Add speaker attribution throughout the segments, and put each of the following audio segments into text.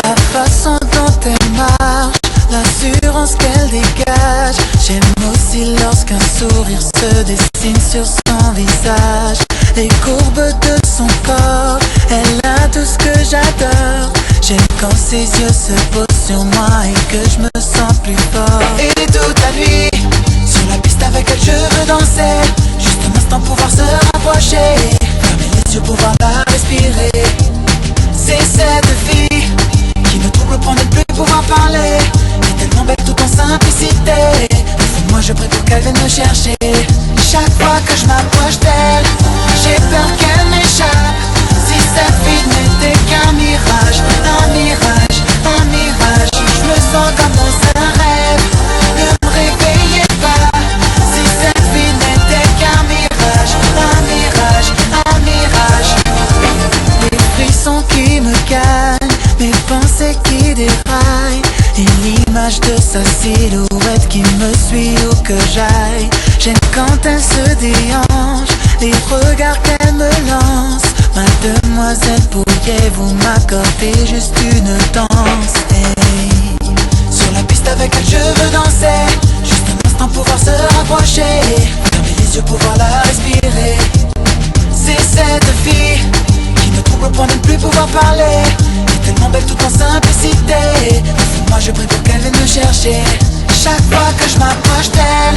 Speaker 1: La façon dont elle marche, l'assurance qu'elle dégage. J'aime aussi lorsqu'un sourire se dessine sur son visage. Les courbes de son corps, elle a tout ce que j'adore. J'aime quand ses yeux se posent sur moi et que je me sens plus fort. Et toute la nuit, sur la piste avec elle je veux danser. Juste un instant pouvoir se rapprocher, fermer les yeux pour pouvoir la respirer. C'est cette fille qui me trouble pour ne plus pouvoir parler. Elle est tellement belle tout en simplicité. Au fond de moi je prie pour qu'elle vienne me chercher. Chaque fois que je m'approche d'elle, j'ai peur qu'elle m'échappe. Si cette fille n'était qu'un mirage, un mirage, un mirage, je me sens comme dans un rêve, ne me réveillez pas. Si cette fille n'était qu'un mirage, un mirage, un mirage. Les frissons qui me gagnent, mes pensées qui déraillent, et l'image de sa silhouette qui me suit où que j'aille. J'aime quand elle se déhanche, les regards qu'elle me lance. Mademoiselle, pourriez-vous m'accorder juste une danse? Hey. Sur la piste avec elle je veux danser, juste un instant pouvoir se rapprocher, fermer les yeux pouvoir la respirer. C'est cette fille qui me trouble pour ne plus pouvoir parler. Elle est tellement belle tout en simplicité. Au fond de moi je prie pour qu'elle vienne me chercher. Chaque fois que je m'approche d'elle,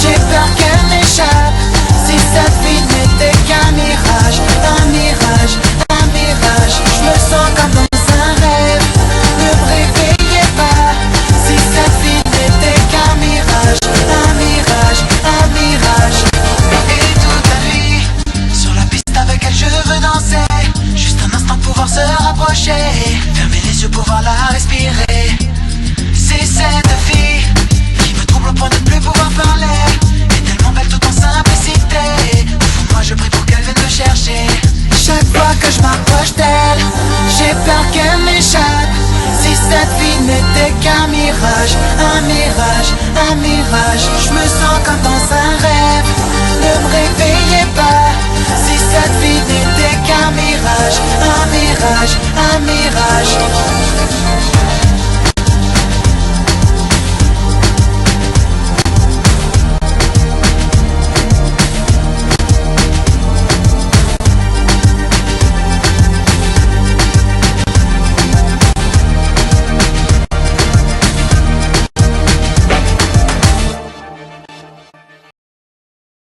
Speaker 1: j'ai peur qu'elle m'échappe. Si cette fille n'était qu'un mirage, un mirage, un mirage, je me sens comme dans un rêve, ne me réveillez pas. Si cette fille n'était qu'un mirage, un mirage, un mirage. Et toute la nuit, sur la piste avec elle je veux danser. Juste un instant pouvoir se rapprocher, fermer les yeux pouvoir la respirer. C'est cette fille qui me trouble pour ne plus pouvoir parler. Elle est tellement belle tout en simplicité. Au fond de moi je prie pour qu'elle vienne me chercher. Chaque fois que je m'approche d'elle, j'ai peur qu'elle m'échappe. Si cette fille n'était qu'un mirage, un mirage, un mirage, je me